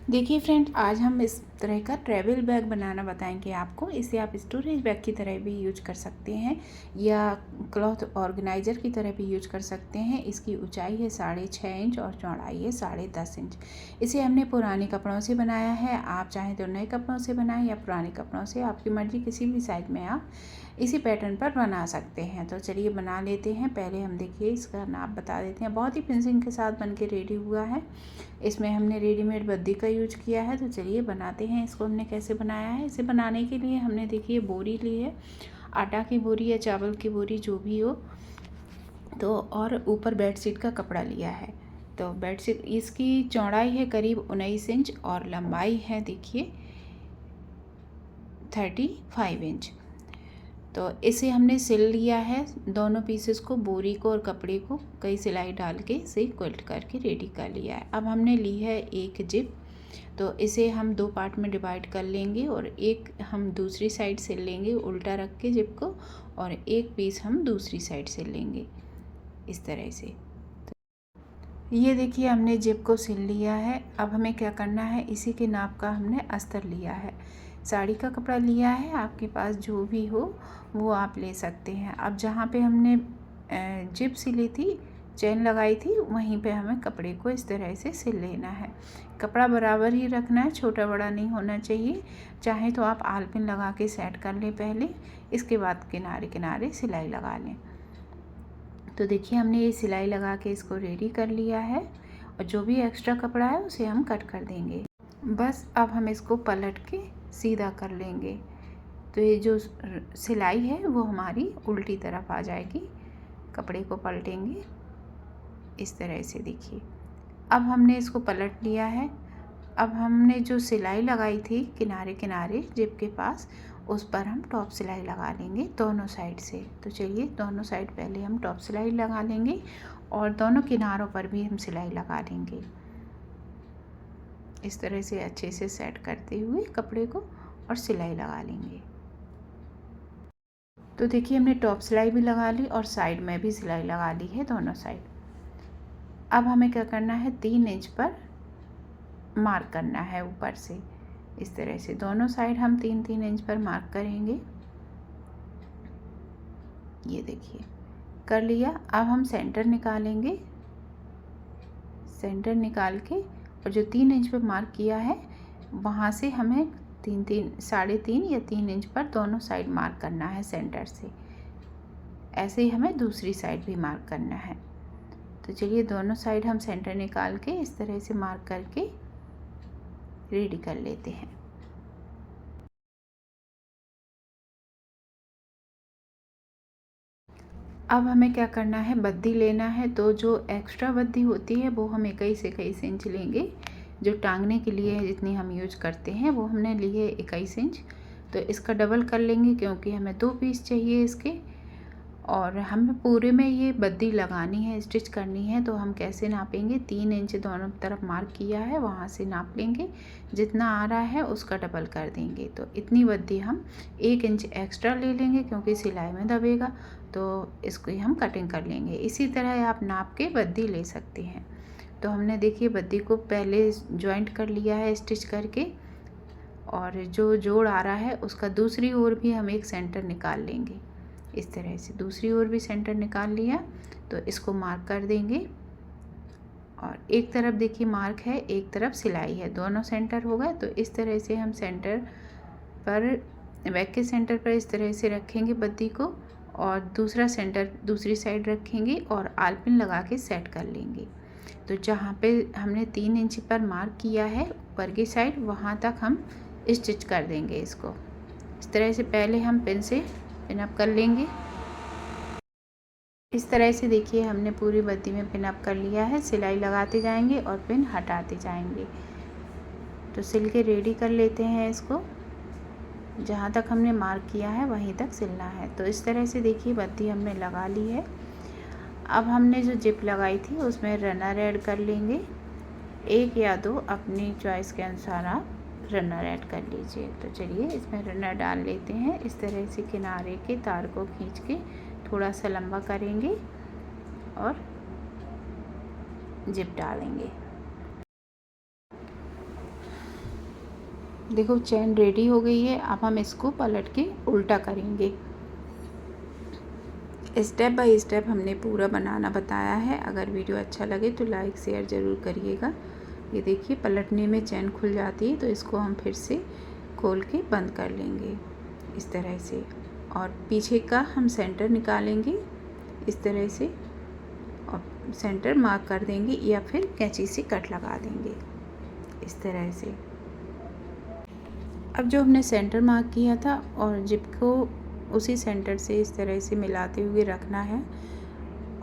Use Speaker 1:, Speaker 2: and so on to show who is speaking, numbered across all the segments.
Speaker 1: देखिए फ्रेंड, आज हम इस तरह का ट्रैवल बैग बनाना बताएंगे आपको। इसे आप स्टोरेज बैग की तरह भी यूज कर सकते हैं या क्लॉथ ऑर्गेनाइजर की तरह भी यूज कर सकते हैं। इसकी ऊंचाई है 6.5 इंच और चौड़ाई है 10.5 इंच। इसे हमने पुराने कपड़ों से बनाया है। आप चाहें तो नए कपड़ों से बनाएं या पुराने कपड़ों से, आपकी मर्जी, किसी भी साइज में आप इसी पैटर्न पर बना सकते हैं। तो चलिए बना लेते हैं। पहले हम देखिए इसका नाप बता देते हैं। बहुत ही फिनिशिंग के साथ बन के रेडी हुआ है। इसमें हमने रेडीमेड बद्दी का यूज किया है। तो चलिए बनाते हैं। इसको हमने कैसे बनाया है। इसे बनाने के लिए हमने देखिए बोरी ली है, आटा की बोरी या चावल की बोरी जो भी हो। तो और ऊपर बेडशीट का कपड़ा लिया है। तो बेडशीट इसकी चौड़ाई है करीब 19 इंच और लंबाई है देखिए 35 इंच। तो इसे हमने सिल लिया है, दोनों पीसेस को, बोरी को और कपड़े को कई सिलाई डाल के इसे क्विल्ट करके रेडी कर लिया है। अब हमने ली है एक जिप। तो इसे हम 2 पार्ट में डिवाइड कर लेंगे और एक हम दूसरी साइड सिल लेंगे उल्टा रख के जिप को, और एक पीस हम दूसरी साइड सिल लेंगे इस तरह से। तो ये देखिए हमने जिप को सिल लिया है। अब हमें क्या करना है, इसी के नाप का हमने अस्तर लिया है। साड़ी का कपड़ा लिया है, आपके पास जो भी हो वो आप ले सकते हैं। अब जहाँ पे हमने जिप सिली थी, चेन लगाई थी, वहीं पे हमें कपड़े को इस तरह से सिल लेना है। कपड़ा बराबर ही रखना है, छोटा बड़ा नहीं होना चाहिए। चाहे तो आप आलपिन लगा के सेट कर लें पहले, इसके बाद किनारे किनारे सिलाई लगा लें। तो देखिए हमने ये सिलाई लगा के इसको रेडी कर लिया है, और जो भी एक्स्ट्रा कपड़ा है उसे हम कट कर देंगे। बस अब हम इसको पलट के सीधा कर लेंगे। तो ये जो सिलाई है वो हमारी उल्टी तरफ आ जाएगी। कपड़े को पलटेंगे इस तरह से। देखिए अब हमने इसको पलट लिया है। अब हमने जो सिलाई लगाई थी किनारे किनारे जिप के पास, उस पर हम टॉप सिलाई लगा लेंगे दोनों साइड से। तो चलिए दोनों साइड पहले हम टॉप सिलाई लगा लेंगे और दोनों किनारों पर भी हम सिलाई लगा लेंगे इस तरह से, अच्छे से सेट करते हुए कपड़े को, और सिलाई लगा लेंगे। तो देखिए हमने टॉप सिलाई भी लगा ली और साइड में भी सिलाई लगा ली है, दोनों साइड। अब हमें क्या करना है, 3 इंच पर मार्क करना है ऊपर से इस तरह से। दोनों साइड हम 3-3 इंच पर मार्क करेंगे। ये देखिए कर लिया। अब हम सेंटर निकालेंगे। सेंटर निकाल के, और जो 3 इंच पर मार्क किया है वहाँ से हमें 3.5 या 3 इंच पर दोनों साइड मार्क करना है सेंटर से। ऐसे ही हमें दूसरी साइड भी मार्क करना है। तो चलिए दोनों साइड हम सेंटर निकाल के इस तरह से मार्क करके रेडी कर लेते हैं। अब हमें क्या करना है, बद्दी लेना है। तो जो एक्स्ट्रा बद्दी होती है वो हम 21 से 21 इंच लेंगे। जो टांगने के लिए जितनी हम यूज करते हैं वो हमने ली है 21 इंच। तो इसका डबल कर लेंगे क्योंकि हमें 2 पीस चाहिए इसके, और हमें पूरे में ये बद्दी लगानी है, स्टिच करनी है। तो हम कैसे नापेंगे, 3 इंच दोनों तरफ मार्क किया है, वहाँ से नाप लेंगे। जितना आ रहा है उसका डबल कर देंगे। तो इतनी बद्दी हम 1 इंच एक्स्ट्रा ले लेंगे क्योंकि सिलाई में दबेगा। तो इसको ही हम कटिंग कर लेंगे। इसी तरह आप नाप के बद्दी ले सकते हैं। तो हमने देखिए बद्दी को पहले जॉइंट कर लिया है स्टिच करके, और जो जोड़ आ रहा है उसका दूसरी ओर भी हम एक सेंटर निकाल लेंगे इस तरह से। दूसरी ओर भी सेंटर निकाल लिया तो इसको मार्क कर देंगे। और एक तरफ देखिए मार्क है, एक तरफ सिलाई है, दोनों सेंटर होगा। तो इस तरह से हम सेंटर पर, बैक के सेंटर पर इस तरह से रखेंगे बद्दी को, और दूसरा सेंटर दूसरी साइड रखेंगे और आलपिन लगा के सेट कर लेंगे। तो जहाँ पे हमने 3 इंच पर मार्क किया है ऊपर की साइड, वहाँ तक हम स्टिच कर देंगे इसको इस तरह से। पहले हम पिन से पिन अप कर लेंगे इस तरह से। देखिए हमने पूरी बद्दी में पिन अप कर लिया है। सिलाई लगाते जाएंगे और पिन हटाते जाएंगे। तो सिल के रेडी कर लेते हैं इसको। जहाँ तक हमने मार्क किया है वहीं तक सिलना है। तो इस तरह से देखिए बद्दी हमने लगा ली है। अब हमने जो जिप लगाई थी उसमें रनर ऐड कर लेंगे, 1 या 2 अपनी चॉइस के अनुसार आप रनर ऐड कर लीजिए। तो चलिए इसमें रनर डाल लेते हैं। इस तरह से किनारे के तार को खींच के थोड़ा सा लंबा करेंगे और जिप डालेंगे। देखो चैन रेडी हो गई है। अब हम इसको पलट के उल्टा करेंगे। स्टेप बाय स्टेप हमने पूरा बनाना बताया है। अगर वीडियो अच्छा लगे तो लाइक शेयर ज़रूर करिएगा। ये देखिए पलटने में चैन खुल जाती है, तो इसको हम फिर से खोल के बंद कर लेंगे इस तरह से। और पीछे का हम सेंटर निकालेंगे इस तरह से और सेंटर मार्क कर देंगे या फिर कैंची से कट लगा देंगे इस तरह से। अब जो हमने सेंटर मार्क किया था और जिप को उसी सेंटर से इस तरह से मिलाते हुए रखना है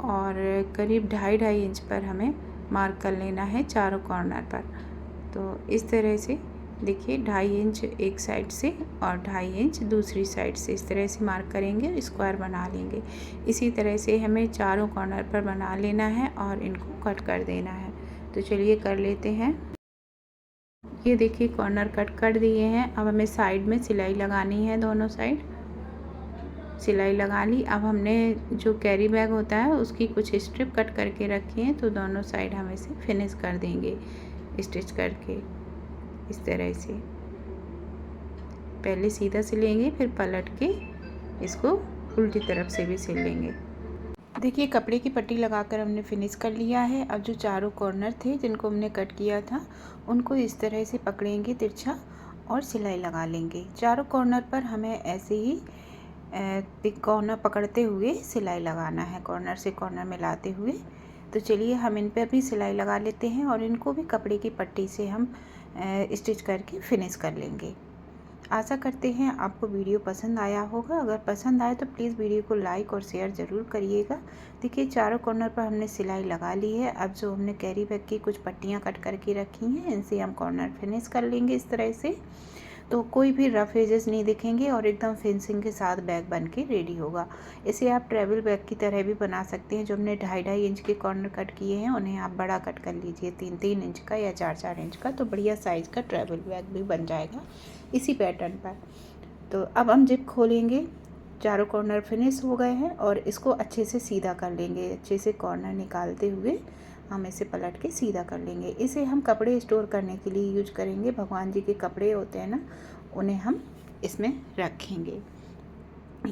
Speaker 1: और करीब 2.5 इंच पर हमें मार्क कर लेना है चारों कॉर्नर पर। तो इस तरह से देखिए 2.5 इंच एक साइड से और 2.5 इंच दूसरी साइड से इस तरह से मार्क करेंगे, स्क्वायर बना लेंगे। इसी तरह से हमें चारों कॉर्नर पर बना लेना है और इनको कट कर देना है। तो चलिए कर लेते हैं। ये देखिए कॉर्नर कट कर दिए हैं। अब हमें साइड में सिलाई लगानी है, दोनों साइड सिलाई लगा ली। अब हमने जो कैरी बैग होता है उसकी कुछ स्ट्रिप कट करके रखी है, तो दोनों साइड हम इसे फिनिश कर देंगे स्टिच करके इस तरह से। पहले सीधा सिलेंगे, फिर पलट के इसको उल्टी तरफ से भी सिल लेंगे। देखिए कपड़े की पट्टी लगाकर हमने फिनिश कर लिया है। अब जो चारों कॉर्नर थे जिनको हमने कट किया था उनको इस तरह से पकड़ेंगे तिरछा और सिलाई लगा लेंगे। चारों कॉर्नर पर हमें ऐसे ही कॉर्नर पकड़ते हुए सिलाई लगाना है, कॉर्नर से कॉर्नर मिलाते हुए। तो चलिए हम इन पर भी सिलाई लगा लेते हैं और इनको भी कपड़े की पट्टी से हम स्टिच करके फिनिश कर लेंगे। आशा करते हैं आपको वीडियो पसंद आया होगा। अगर पसंद आए तो प्लीज़ वीडियो को लाइक और शेयर ज़रूर करिएगा। देखिए चारों कॉर्नर पर हमने सिलाई लगा ली है। अब जो हमने कैरी बैग की कुछ पट्टियाँ कट करके रखी हैं इनसे हम कॉर्नर फिनिश कर लेंगे इस तरह से। तो कोई भी रफ एजेस नहीं दिखेंगे और एकदम फिनिशिंग के साथ बैग बन के रेडी होगा। इसे आप ट्रैवल बैग की तरह भी बना सकते हैं। जो हमने 2.5 इंच के कॉर्नर कट किए हैं उन्हें आप बड़ा कट कर लीजिए, 3-3 इंच का या 4-4 इंच का, तो बढ़िया साइज़ का ट्रैवल बैग भी बन जाएगा इसी पैटर्न पर। तो अब हम जिप खोलेंगे। चारों कॉर्नर फिनिश हो गए हैं और इसको अच्छे से सीधा कर लेंगे। अच्छे से कॉर्नर निकालते हुए हम इसे पलट के सीधा कर लेंगे। इसे हम कपड़े स्टोर करने के लिए यूज करेंगे। भगवान जी के कपड़े होते हैं ना, उन्हें हम इसमें रखेंगे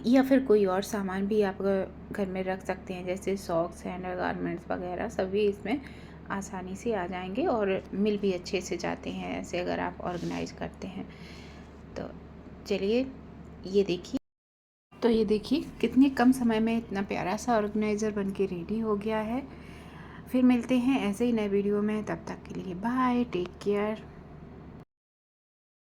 Speaker 1: या फिर कोई और सामान भी आप घर में रख सकते हैं, जैसे सॉक्स, हैंडर गारमेंट्स वगैरह सभी इसमें आसानी से आ जाएंगे और मिल भी अच्छे से जाते हैं ऐसे अगर आप ऑर्गेनाइज करते हैं। तो चलिए ये देखिए कितने कम समय में इतना प्यारा सा ऑर्गेनाइज़र बनके रेडी हो गया है। फिर मिलते हैं ऐसे ही नए वीडियो में, तब तक के लिए बाय, टेक केयर।